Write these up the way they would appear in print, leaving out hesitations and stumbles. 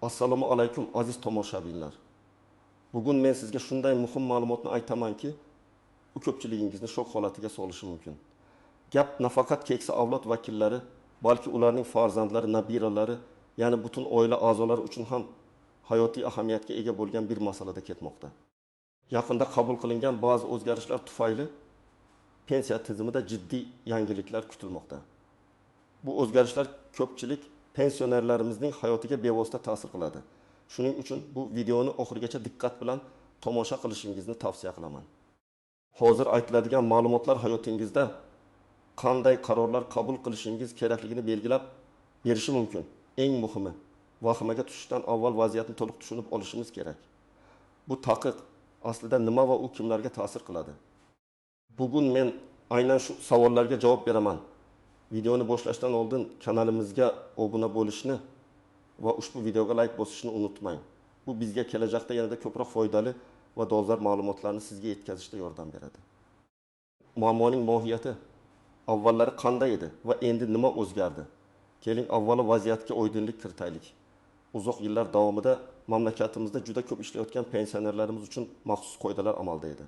Assalomu alaykum aziz tomoshabinlar. Bugun men sizga shunday muhim ma'lumotni aytamanki, u ko'pchiligingizni shok holatiga solishi mumkin. Gap nafaqat keksa avlod vakillari, balki ularning farzandlari, nabiralari, ya'ni butun oila a'zolari uchun ham hayotiy ahamiyatga ega bo'lgan bir masalada ketmoqda. Yaqinda qabul qilingan ba'zi o'zgarishlar tufayli pensiya tizimida jiddiy yangiliklar kutilmoqda. Bu o'zgarishlar ko'pchilik pensionerlarimizning hayotiga bevosita ta'sir qiladi. Shuning uchun bu videoni oxirigacha diqqat bilan tomosha qilishingizni tavsiya qilaman. Hozir aytiladigan ma'lumotlar hayotingizda qanday qarorlar qabul qilishingiz kerakligini belgilab berishi mumkin. Eng muhimi, vahimaga tushishdan avval vaziyatni to'liq tushunib olishimiz kerak. Bu taqiq aslida nima va u kimlarga ta'sir qiladi? Bugun men aynan shu savollarga javob beraman. Videoni boshlashdan oldin kanalimizga obuna bo'lishni va ushbu videoga like bosishni unutmang. Bu bizga kelajakda yanada ko'proq foydali va dolzarb ma'lumotlarni sizga yetkazishda yordam beradi. Muammoning mohiyati avvallari qanday edi va endi nima o'zgardi? Keling, avvalo vaziyatga oydinlik kiritaylik. Uzoq yillar davomida mamlakatimizda juda ko'p ishlayotgan pensionerlarimiz uchun maxsus qoidalar amalda edi.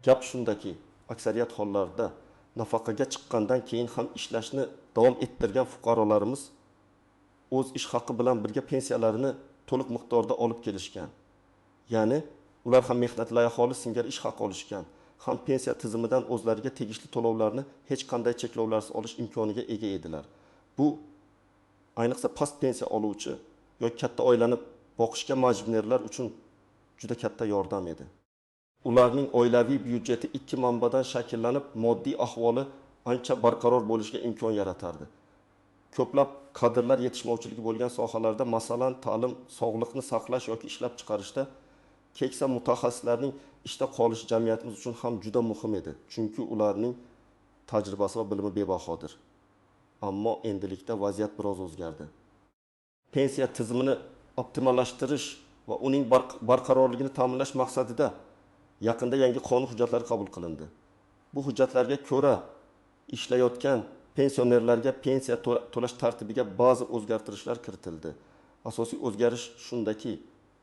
Gap shundaki, aksariyat hollarda nafaqaga chiqqandan keyin ham ishlashni davom ettirgan fuqarolarimiz o'z ish haqqi bilan birga pensiyalarini to'liq miqdorda olib kelishgan. Ya'ni ular ham mehnat loyihasi singari ish haqqi olishgan, ham pensiya tizimidan o'zlariga tegishli to'lovlarni hech qanday cheklovlarsiz olish imkoniga ega edilar. Bu ayniqsa past pensiya oluvchi yoki katta oilani boqishga majburlar uchun juda katta yordam edi. Ularning oilaviy byudjeti ikki manbadan shakllanib, moddiy ahvoli ancha barqaror bo'lishiga imkon yaratardi. Ko'plab kadrlar yetishmovchiligi bo'lgan sohalarda, masalan, ta'lim, sog'liqni saqlash yoki ishlab chiqarishda keksa mutaxassislarning ishda qolishi jamiyatimiz uchun ham juda muhim edi. Chunki ularning tajribasi va bilimi bebahodir. Ammo endilikda vaziyat biroz o'zgardi. Pensiya tizimini optimallashtirish va uning barqarorligini ta'minlash maqsadida yaqinda yangi qonun hujjatlari qabul qilindi. Bu hujjatlarga ko'ra ishlayotgan pensionerlarga pensiya to'lash tartibiga ba'zi o'zgartirishlar kiritildi. Asosiy o'zgarish shundaki,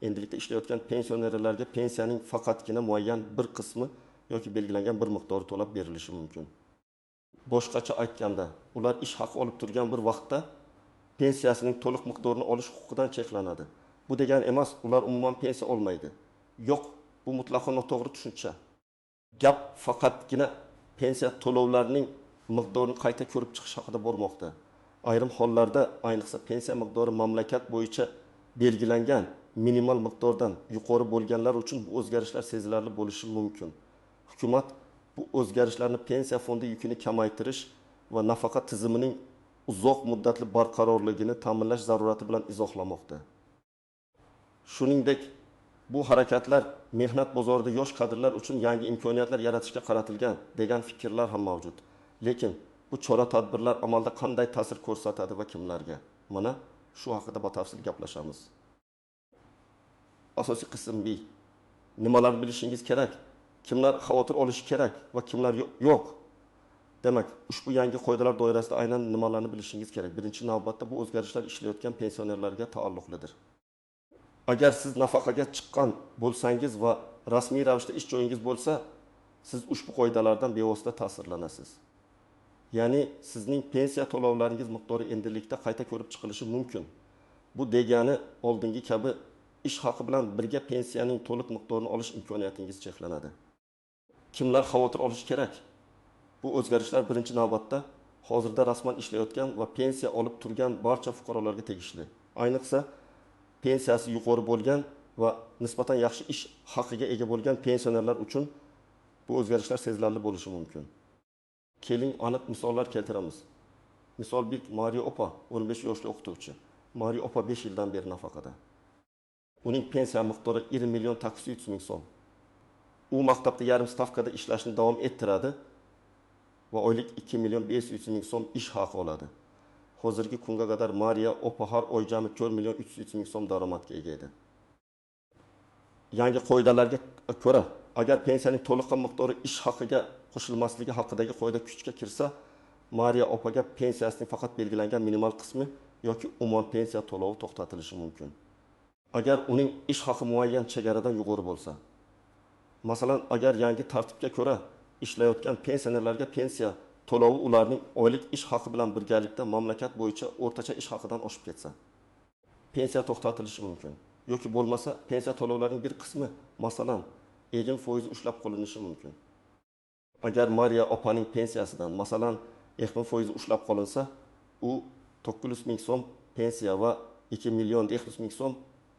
endilikda ishlayotgan pensionerlarga pensiyaning faqatgina muayyan bir qismi yoki belgilangan bir miqdori to'lab berilishi mumkin. Boshqacha aytganda, ular ish haqi olib turgan bir vaqtda pensiyasining to'liq miqdorini olish huquqidan cheklanadi. Bu degani emas, ular umuman pensiya olmaydi. Yo'q, bu mutlaqo noto'g'ri tushuncha. Gap faqatgina pensiya to'lovlarining miqdorini qayta ko'rib chiqish haqida bormoqda. Ayrim hollarda, ayniqsa pensiya miqdori mamlakat bo'yicha belgilangan minimal miqdordan yuqori bo'lganlar uchun bu o'zgarishlar sezilarli bo'lishi mumkin. Hukumat bu o'zgarishlarni pensiya fondi yukini kamaytirish va nafaqa tizimining uzoq muddatli barqarorligini ta'minlash zarurati bilan izohlamoqda. Shuningdek, bu harakatlar mehnat bozorida yosh kadrlar uchun yangi imkoniyatlar yaratishga qaratilgan degan fikrlar ham mavjud. Lekin bu chora-tadbirlar amalda qanday ta'sir ko'rsatadi va kimlarga? Mana shu haqida batafsil gaplashamiz. Asosiy qism B. Nimalarni bilishingiz kerak? Kimlar xavotir olishi kerak va kimlar yo'q? Demak, ushbu yangi qoidalar doirasida aynan nimalarni bilishingiz kerak? Birinchi navbatda bu o'zgarishlar ishlayotgan pensionerlarga taalluqlidir. Agar siz nafaqaga chiqqan bo'lsangiz va rasmiy ravishda ish joyingiz bo'lsa, siz ushbu qoidalardan bevosita ta'sirlanasiz. Ya'ni sizning pensiya to'lovlaringiz miqdori endilikda qayta ko'rib chiqilishi mumkin. Bu degani oldingi kabi ish haqi bilan birga pensiyaning to'liq miqdorini olish imkoniyatingiz cheklanadi. Kimlar xavotir olishi kerak? Bu o'zgarishlar birinchi navbatda hozirda rasman ishlayotgan va pensiya olib turgan barcha fuqarolarga tegishli. Ayniqsa pensiyasi yuqori bo'lgan va nisbatan yaxshi ish haqiga ega bo'lgan pensionerlar uchun bu o'zgarishlar sezilarli bo'lishi mumkin. Keling, aniq misollar keltiramiz. Misol bir Mariya opa, 15 yoshli o'qituvchi. Mariya opa 5 yildan beri nafaqada. Uning pensiya miqdori 20 million 800 ming so'm. U maktabda yarim stavkada ishlashni davom ettiradi va oylik 2 million 500 ming so'm ish haqi oladi. Hozirgi kunga qadar Mariya opa har oy jami 4 million 300 ming so'm daromadga ega edi. Yangi qoidalarga ko'ra, agar pensiyaning to'liq miqdori ish haqiga qo'shilmasligi haqidagi qoida kuchga kirsa, Mariya opaga pensiyasining faqat belgilangan minimal qismi yoki umum pensiya to'lovi to'xtatilishi mumkin. Agar uning ish haqi muayyan chegaradan yuqori bo'lsa, masalan, agar yangi tartibga ko'ra ishlayotgan pensionerlarga pensiya to'lovi ularning oylik ish haqi bilan birgalikda mamlakat bo'yicha o'rtacha ish haqidan oshib ketsa, pensiya to'xtatilishi mumkin. Yoki bo'lmasa, pensiya to'lovlarining bir qismi, masalan, egin foizi ushlab qolinishi mumkin. Agar Mariya opaning pensiyasidan, masalan, egin foizi ushlab qolinsa, u 900 ming so'm pensiya va 2 million 200 ming so'm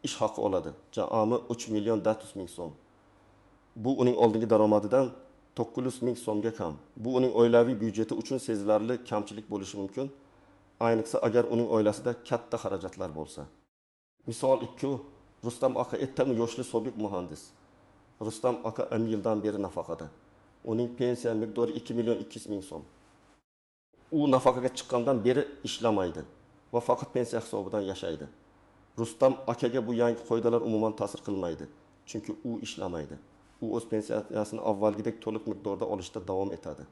ish haqi oladi. Jami 3 million 400 ming so'm. Bu uning oldingi daromadidan 900 ming so'mga kam. Bu uning oilaviy byudjeti uchun sezilarli kamchilik bo'lishi mumkin. Ayniqsa agar uning oilasida katta xarajatlar bo'lsa. Misol 2, Rustam aka ertami yoshli sobiq muhandis. Rustam aka 10 yildan beri nafaqada. Uning pensiya miqdori 2 million 200 ming so'm. U nafaqaga chiqqandan beri ishlamaydi va faqat pensiya hisobidan yashaydi. Rustam akaga bu yangi qoidalar umuman ta'sir qilmaydi, chunki u ishlamaydi. U o'z pensiyasini avvalgidek to'liq miqdorda olishda davom etadi.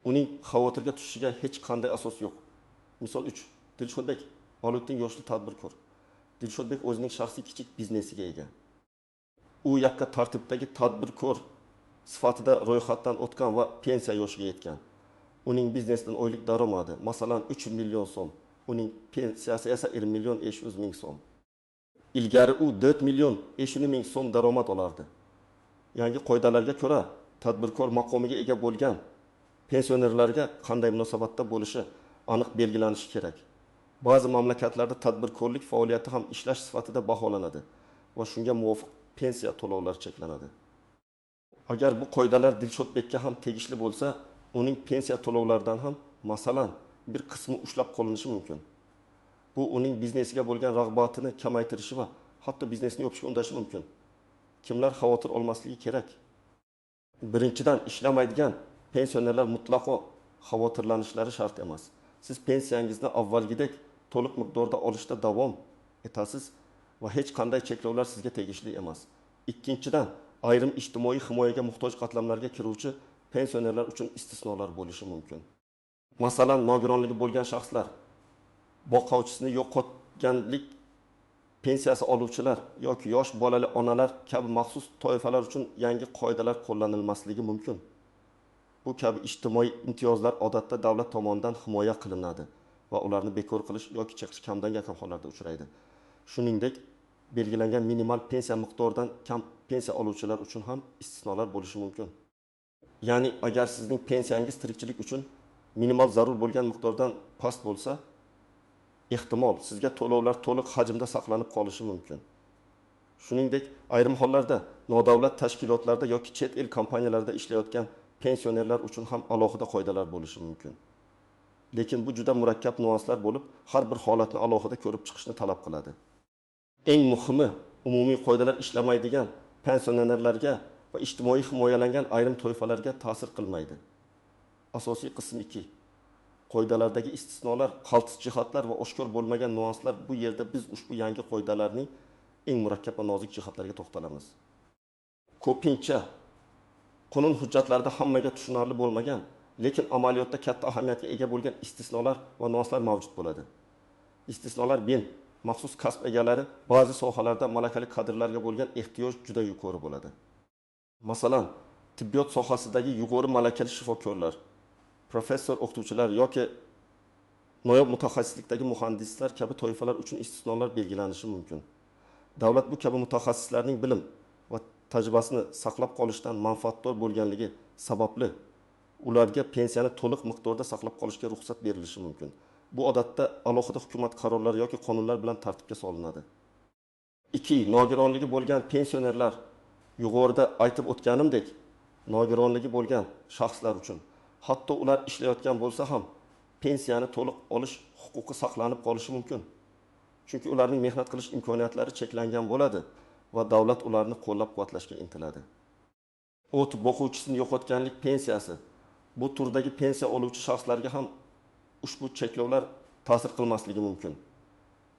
Uning xavotirga tushishiga hech qanday asos yo'q. Misol 3, Dilshodbek Olutning yoshli tadbirkor. Dilshodbek o'zining shaxsiy kichik biznesiga ega. U yakka tartibdagi tadbirkor sifatida ro'yxatdan o'tgan va pensiya yoshiga yetgan. Uning biznesidan oylik daromadi, masalan, 3 million so'm. Uning pensiyasi esa 1 million 500 ming so'm. Ilgari u 4 million 500 ming so'm daromad olardi. Yangi qoidalarga ko'ra, tadbirkor maqomiga ega bo'lgan pensionerlarga qanday munosabatda bo'lishi aniq belgilanishi kerak. Ba'zi mamlakatlarda tadbirkorlik faoliyati ham ishlash sifatida baholanadi va shunga muvofiq pensiya to'lovlari cheklanadi. Agar bu qoidalar Dilshodbekka ham tegishli bo'lsa, uning pensiya to'lovlaridan ham, masalan, bir qismi ushlab qolinishi mumkin. Bu uning biznesiga bo'lgan rag'batini kamaytirishi va hatto biznesni yopishga undashi mumkin. Kimlar xavotir olmasligi kerak? Birinchidan, ishlamaydigan pensionerlar mutlaqo xavotirlanishlari shart emas. Siz pensiyangizni avvalgidek to'liq miqdorda olishda davom etasiz va hech qanday cheklovlar sizga tegishli emas. Ikkinchidan, ayrim ijtimoiy himoyaga muhtoj qatlamlarga kiruvchi pensionerlar uchun istisnolar bo'lishi mumkin. Masalan, nogironligi bo'lgan shaxslar, boquvchisini yo'qotganlik pensiyasi oluvchilar yoki yosh bolali onalar kabi maxsus toifalar uchun yangi qoidalar qo'llanilmasligi mumkin. Bu kabi ijtimoiy imtiyozlar odatda davlat tomonidan himoya qilinadi va ularni bekor qilish yoki chekish kamdan kam hollarda uchraydi. Shuningdek, belgilangan minimal pensiya miqdoridan kam pensiya oluvchilar uchun ham istisnolar bo'lishi mumkin. Ya'ni agar sizning pensiyangiz tirikchilik uchun minimal zarur bo'lgan miqdordan past bo'lsa, ehtimol sizga to'lovlar to'liq hajmda saqlanib qolishi mumkin. Shuningdek, ayrim hollarda nodavlat tashkilotlarda yoki chet el kompaniyalarida ishlayotgan pensionerlar uchun ham alohida qoidalar bo'lishi mumkin. Lekin bu juda murakkab nuanslar bo'lib, har bir holatni alohida ko'rib chiqishni talab qiladi. Eng muhimi, umumiy qoidalar ishlamaydigan pensionerlarga va ijtimoiy himoyalangan ayrim toifalarga ta'sir qilmaydi. Asosiy qism 2. Qoidalardagi istisnolar, qaltis jihatlar va oshkor bo'lmagan nuanslar. Bu yerda biz ushbu yangi qoidalarning eng murakkab va nozik jihatlariga to'xtalamiz. Ko'pincha qonun hujjatlarida hammaga tushunarli bo'lmagan, lekin amaliyotda katta ahamiyatga ega bo'lgan istisnolar va nuanslar mavjud bo'ladi. Istisnolar maxsus kasb egalari ba'zi sohalarda malakali kadrlarga bo'lgan ehtiyoj juda yuqori bo'ladi. Masalan, tibbiyot sohasidagi yuqori malakali shifokorlar, professor o'qituvchilar yoki noyob mutaxassislikdagi muhandislar kabi toifalar uchun istisnolar belgilanishi mumkin. Davlat bu kabi mutaxassislarning bilim va tajribasini saqlab qolishdan manfaatdor bo'lganligi sababli ularga pensiyani to'liq miqdorda saqlab qolishga ruxsat berilishi mumkin. Bu odatda alohida hukumat qarorlari yoki qonunlar bilan tartibga solinadi. 2. Nogironligi bo'lgan pensionerlar. Yuqorida aytib o'tganimdek, nogironligi bo'lgan shaxslar uchun, hatto ular ishlayotgan bo'lsa ham, pensiyani to'liq olish huquqi saqlanib qolishi mumkin. Chunki ularning mehnat qilish imkoniyatlari cheklangan bo'ladi va davlat ularni qo'llab-quvvatlashga intiladi. O'tib o'quvchisini yo'qotganlik pensiyasi. Bu turdagi pensiya oluvchi shaxslarga ham ushbu cheklovlar ta'sir qilmasligi mumkin.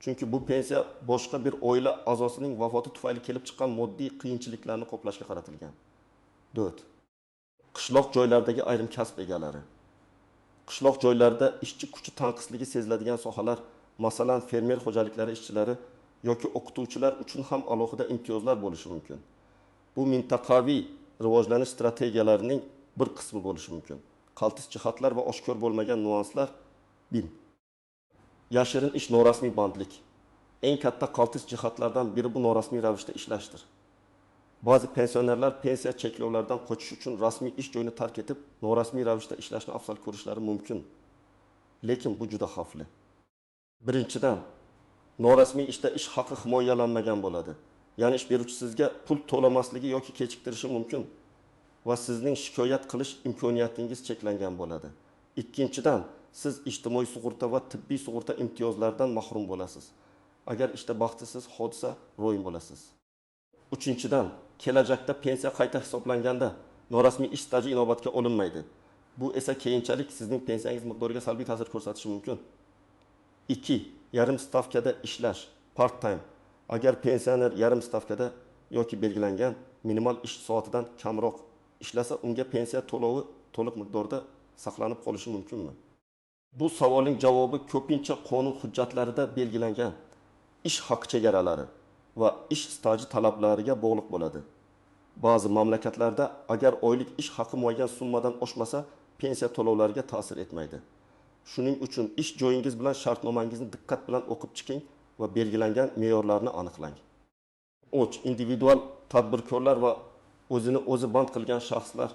Chunki bu pensiya boshqa bir oila a'zosining vafoti tufayli kelib chiqqan moddiy qiyinchiliklarni qoplashga qaratilgan. 4. Qishloq joylardagi ayrim kasb egalari. Qishloq joylarda ishchi kuchi tanqisligi seziladigan sohalar, Masalan, fermer xo'jaliklari ishchilari yoki o'qituvchilar uchun ham alohida imtiyozlar bo'lishi mumkin. Bu mintaqaviy rivojlanish strategiyalarining bir qismi bo'lishi mumkin. Qaltis jihatlar va oshkor bo'lmagan nuanslar bin. Yashirin ish norasmiy bandlik. Eng katta qaltis jihatlardan biri bu norasmiy ravishda ishlashdir. Ba'zi pensionerlar pensiya cheklovlaridan qochish uchun rasmiy ish joyini tark etib, norasmiy ravishda ishlashni afzal ko'rishlari mumkin. Lekin bu juda xavfli. Birinchidan, norasmiy ishda ish haqi himoyalanmagan bo'ladi. Ya'ni ish beruvchi sizga pul to'lamasligi yoki kechiktirishi mumkin va sizning shikoyat qilish imkoniyatingiz cheklangan bo'ladi. Ikkinchidan, siz ijtimoiy sug'urta va tibbiy sug'urta imtiyozlaridan mahrum bo'lasiz. Agar ishda baxtsiz hodisa ro'y bo'lasiz. Uchinchidan, kelajakda pensiya qayta hisoblanganda norasmiy ish staji inobatga olinmaydi. Bu esa keyinchalik sizning pensiyangiz miqdoriga salbiy ta'sir ko'rsatishi mumkin. 2. Yarim stavkada ishlash, part time. Agar pensioner yarim stavkada yoki belgilangan minimal ish soatidan kamroq ishlasa, unga pensiya to'lovi to'liq miqdorda saqlanib qolishi mumkinmi? Bu savolning javobi ko'pincha qonun hujjatlarida belgilangan ish haqi chegaralari va ish staji talablariga bog'liq bo'ladi. Ba'zi mamlakatlarda agar oylik ish haqi muayyan summadan oshmasa, pensiya to'lovlariga ta'sir etmaydi. Shuning uchun ish joyingiz bilan shartnomangizni diqqat bilan o'qib chiqing va belgilangan me'yorlarni aniqlang. Individual tadbirkorlar va o'zini o'zi band qilgan shaxslar.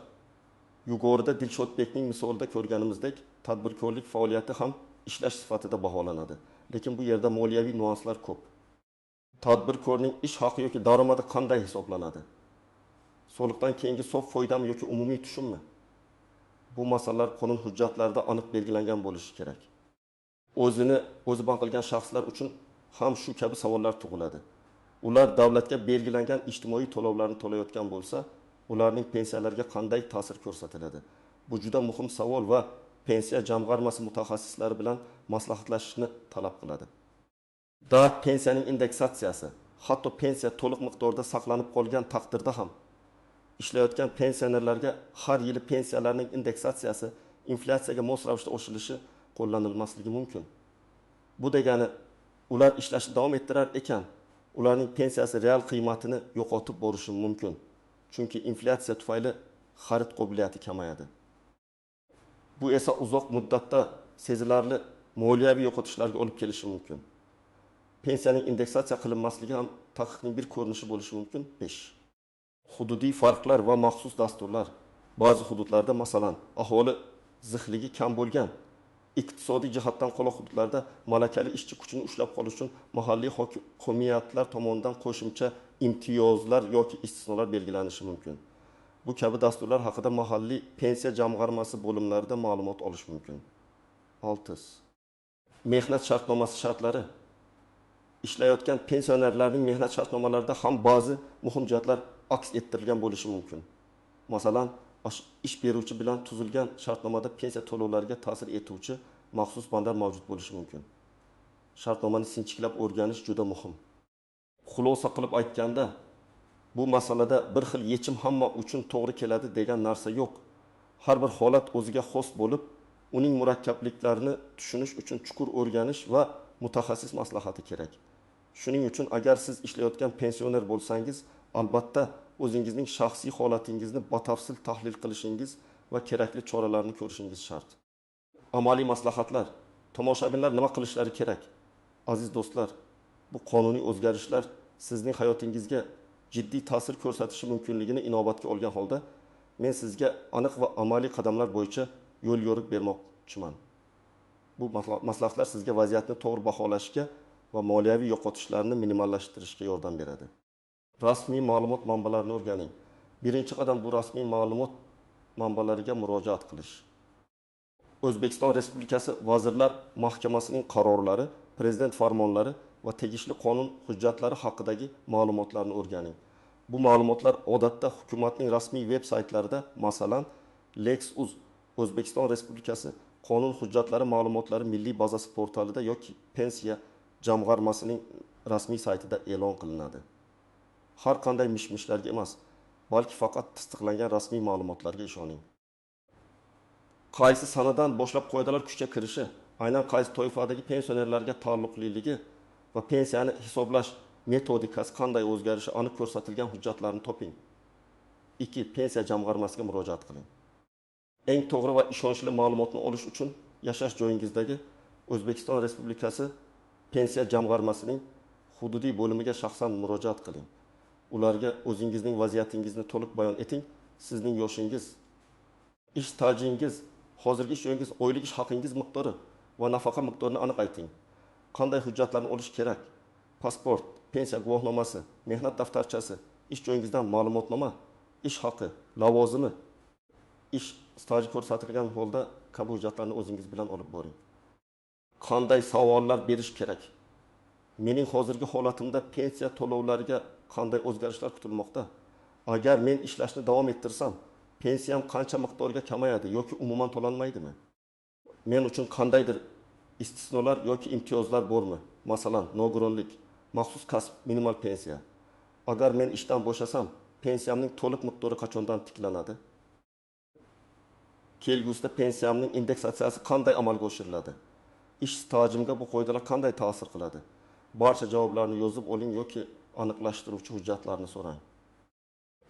Yuqorida Dilshodbekning misolida ko'rganimizdek, tadbirkorlik faoliyati ham ishlash sifatida baholanadi. Lekin bu yerda moliyaviy nuanslar ko'p. Tadbirkorning ish haqi yoki daromadi qanday hisoblanadi? Soliqdan keyingi sof foydami yoki umumiy tushummi? Bu masalalar qonun hujjatlarida aniq belgilangan bo'lishi kerak. O'zi band qilgan shaxslar uchun ham shu kabi savollar tug'iladi. Ular davlatga belgilangan ijtimoiy to'lovlarni to'layotgan bo'lsa, ularning pensiyalariga qanday ta'sir ko'rsatiladi? Bu juda muhim savol va pensiya jamg'armasi mutaxassislari bilan maslahatlashishni talab qiladi. Pensiyaning indeksatsiyasi, hatto pensiya to'liq miqdorda saqlanib qolgan taqdirda ham ishlayotgan pensionerlarga har yili pensiyalarning indeksatsiyasi inflyatsiyaga mos ravishda oshirilishi qo'llanilmasligi mumkin. Bu degani ular ishlashni davom ettirar ekan, ularning pensiyasi real qiymatini yo'qotib borishi mumkin. Chunki inflyatsiya tufayli xarid qobiliyati kamayadi. Bu esa uzoq muddatda sezilarli moliyaviy yo'qotishlarga olib kelishi mumkin. Pensiyaning indeksatsiya qilinmasligi ham taqiqning bir ko'rinishi bo'lishi mumkin. 5. Hududiy farqlar va maxsus dasturlar. Ba'zi hududlarda, masalan, aholi zixligi kam bo'lgan, iqtisodiy jihatdan qoloq hududlarda malakali ishchi kuchini ushlab qolish uchun mahalliy hokimiyatlar tomonidan qo'shimcha imtiyozlar yoki istisnolar belgilanishi mumkin. Bu kabi dasturlar haqida mahalliy pensiya jamg'armasi bo'limlarida ma'lumot olish mumkin. 6. Mehnat shartnomasi shartlari. Ishlayotgan pensionerlarning mehnat shartnomalarida ham ba'zi muhim jihatlar aks ettirilgan bo'lishi mumkin. Masalan, ish beruvchi bilan tuzilgan shartnomada pensiya to'lovlariga ta'sir etuvchi maxsus bandlar mavjud bo'lishi mumkin. Shartnomani sinchiklab o'rganish juda muhim. Xulosa qilib aytganda, bu masalada bir xil yechim hamma uchun to'g'ri keladi degan narsa yo'q. Har bir holat o'ziga xos bo'lib, uning murakkabliklarini tushunish uchun chuqur o'rganish va mutaxassis maslahati kerak. Shuning uchun agar siz ishlayotgan pensioner bo'lsangiz, albatta o'zingizning shaxsiy holatingizni batafsil tahlil qilishingiz va kerakli choralarni ko'rishingiz shart. Amaliy maslahatlar. Tomoshabinlar nima qilishlari kerak? Aziz do'stlar, bu qonuniy o'zgarishlar sizning hayotingizga jiddiy ta'sir ko'rsatishi mumkinligini inobatga olgan holda, men sizga aniq va amaliy qadamlar bo'yicha yo'l yo'riq bermoqchiman. Bu maslahatlar sizga vaziyatni to'g'ri baholashga va moliyaviy yo'qotishlarni minimallashtirishga yordam beradi. Rasmiy ma'lumot manbalarini o'rganing. Birinchi qadam bu rasmiy ma'lumot manbalariga murojaat qilish. O'zbekiston Respublikasi Vazirlar Mahkamasining qarorlari, prezident farmonlari va tegishli qonun hujjatlari haqidagi ma'lumotlarni o'rganing. Bu ma'lumotlar odatda hukumatning rasmiy veb-saytlarida, masalan, Lex.uz O'zbekiston Respublikasi qonun hujjatlari ma'lumotlari milliy bazasi portalida yoki pensiya jamg'armasining rasmiy saytida e'lon qilinadi. Har qanday mish-mishlarga emas, balki faqat tasdiqlangan rasmiy ma'lumotlarga ishoning. Qaysi sanadan boshlab qoidalar kuchga kirishi aynan qaysi toifadagi pensionerlarga taalluqliligi va pensiyani hisoblash metodikasi qanday o'zgarishi aniq ko'rsatilgan hujjatlarni toping. 2. Pensiya jamg'armasiga murojaat qiling. Eng to'g'ri va ishonchli ma'lumotni olish uchun yashash joyingizdagi O'zbekiston Respublikasi pensiya jamg'armasining hududiy bo'limiga shaxsan murojaat qiling. Ularga o'zingizning vaziyatingizni to'liq bayon eting. Sizning yoshingiz, ish stajingiz, hozirgi ish joyingiz, oylik ish haqingiz miqdori va nafaqa miqdorini aniq ayting. Qanday hujjatlarni olish kerak? Pasport, pensiya guvohnomasi, mehnat daftarchasi, ish joyingizdan ma'lumotnoma, ish haqi, lavozimi, ish staji ko'rsatilgan holda kabi hujjatlarni o'zingiz bilan olib boring. Qanday savollar berish kerak? Mening hozirgi holatimda pensiya to'lovlariga qanday o'zgarishlar kutilmoqda? Agar men ishlashni davom ettirsam, pensiyam qancha miqdorga kamayadi yoki umuman to'lanmaydimi? Men uchun qandaydir istisnolar yoki imtiyozlar bormi? Masalan, nogironlik, maxsus kasb, minimal pensiya. Agar men ishdan bo'shasam, pensiyamning to'liq miqdori qachondan tiklanadi? Kelgusida pensiyamning indeksatsiyasi qanday amalga oshiriladi? Ish stajimga bu qoidalar qanday ta'sir qiladi? Barcha javoblarni yozib oling yoki aniqlashtiruvchi hujjatlarni so'rang.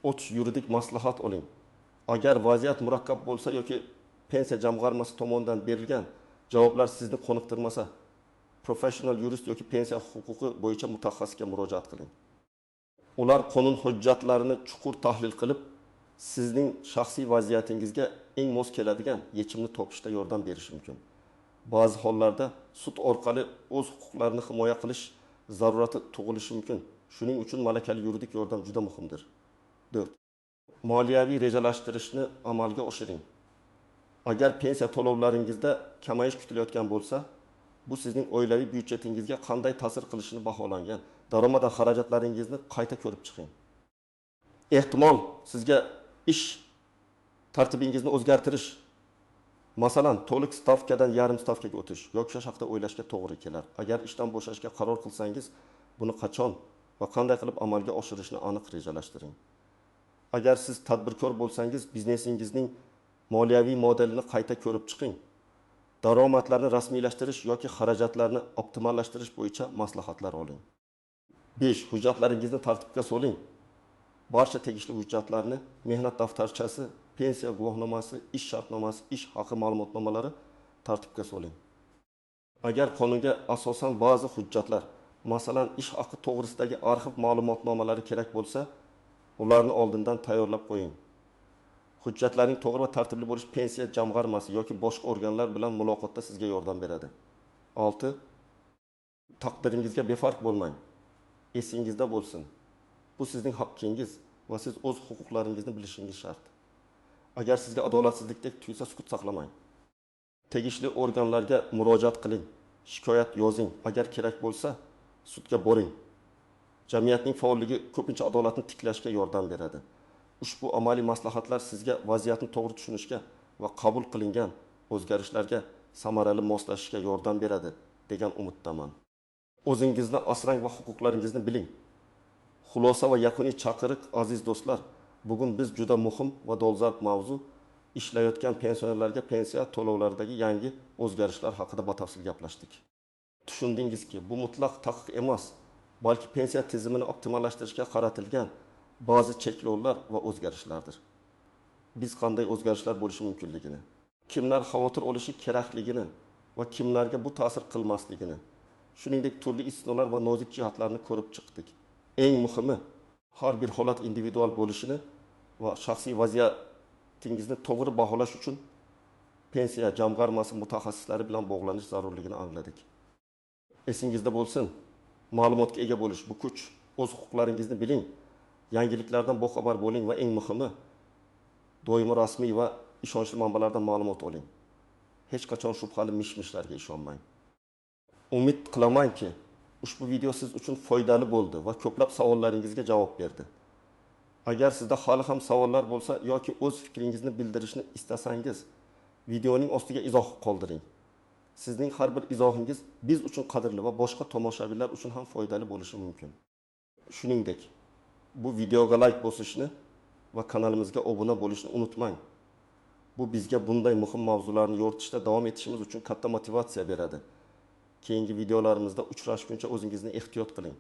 3. Yuridik maslahat oling. Agar vaziyat murakkab bo'lsa yoki pensiya jamg'armasi tomonidan berilgan javoblar sizni qoniqtirmasa, professional yurist yoki pensiya huquqi bo'yicha mutaxassisga murojaat qiling. Ular qonun hujjatlarini chuqur tahlil qilib, sizning shaxsiy vaziyatingizga eng mos keladigan yechimni topishda yordam berishi mumkin. Ba'zi hollarda sud orqali o'z huquqlarini himoya qilish zarurati tug'ilishi mumkin. Shuning uchun malakali yuridik yordam juda muhimdir. 4. Moliyaviy rejalashtirishni amalga oshiring. Agar pensiya to'lovlaringizda kamayish kutilayotgan bo'lsa, bu sizning oilaviy byudjetingizga qanday ta'sir qilishini baholangan daromad va xarajatlaringizni qayta ko'rib chiqing. Ehtimol sizga ish tartibingizni o'zgartirish, masalan, to'liq stavkadan yarim stavkaga o'tish yoki o'sha haqida o'ylashga to'g'ri kelar. Agar ishdan bo'shashga qaror qilsangiz, buni qachon va qanday qilib amalga oshirishni aniq rejalashtiring. Agar siz tadbirkor bo'lsangiz, biznesingizning moliyaviy modelini qayta ko'rib chiqing. Daromadlarni rasmiylashtirish yoki xarajatlarni optimallashtirish bo'yicha maslahatlar oling. 5. Hujjatlaringizni tartibga soling. Barcha tegishli hujjatlarni, mehnat daftarchasi, pensiya guvohnomasi, ish shartnomasi, ish haqi ma'lumotnomalari tartibga soling. Agar qonunga asosan ba'zi hujjatlar, masalan, ish haqi to'g'risidagi arxiv ma'lumotnomalari kerak bo'lsa, ularni oldindan tayyorlab qo'ying. Hujjatlarning to'g'ri va tartibli bo'lish pensiya jamg'armasi yoki boshqa organlar bilan muloqotda sizga yordam beradi. 6. Taqdiringizga befarq bo'lmang. Esingizda bo'lsin. Bu sizning haqqingiz va siz o'z huquqlaringizni bilishingiz shart. Agar sizga adolatsizlikdek tuyulsa, sukut saqlamang. Tegishli organlarga murojaat qiling, shikoyat yozing. Agar kerak bo'lsa, sudga boring. Jamiyatning faolligi ko'pincha adolatni tiklashga yordam beradi. Ushbu amaliy maslahatlar sizga vaziyatni to'g'ri tushunishga va qabul qilingan o'zgarishlarga samarali moslashishga yordam beradi degan umiddaman. O'zingizni asrang va huquqlaringizni biling. Xulosa va yakuniy chaqiriq, aziz do'stlar, bugun biz juda muhim va dolzarb mavzu ishlayotgan pensionerlarga pensiya to'lovlaridagi yangi o'zgarishlar haqida batafsil gaplashdik. Tushundingizki, bu mutlaq taqiq emas, balki pensiya tizimini optimallashtirishga qaratilgan ba'zi cheklovlar va o'zgarishlardir. Biz qanday o'zgarishlar bo'lishi mumkinligini, kimlar xavotir olishi kerakligini va kimlarga bu ta'sir qilmasligini, shuningdek turli istisnolar va nozik jihatlarni ko'rib chiqdik. Eng muhimi, har bir holat individual bo'lishini va shaxsiy vaziyatingizni to'g'ri baholash uchun pensiya jamg'armasi mutaxassislari bilan bog'lanish zarurligini angladik. Esingizda bo'lsin, ma'lumotga ega bo'lish bu kuch. O'z huquqlaringizni biling, yangiliklardan boxabar bo'ling va eng muhimi, doimo rasmiy va ishonchli manbalardan ma'lumot oling. Hech qachon shubhali mish-mishlarga ishonmang. Umid qilamanki, ushbu video siz uchun foydali bo'ldi va ko'plab savollaringizga javob berdi. Agar sizda hali ham savollar bo'lsa yoki o'z fikringizni bildirishni istasangiz, videoning ostiga izoh qoldiring. Sizning har bir izohingiz biz uchun qadrli va boshqa tomoshabinlar uchun ham foydali bo'lishi mumkin. Shuningdek, bu videoga like bosishni va kanalimizga obuna bo'lishni unutmang. Bu bizga bunday muhim mavzularni yoritishda davom etishimiz uchun katta motivatsiya beradi. Keyingi videolarimizda uchrashguncha o'zingizni ehtiyot qiling.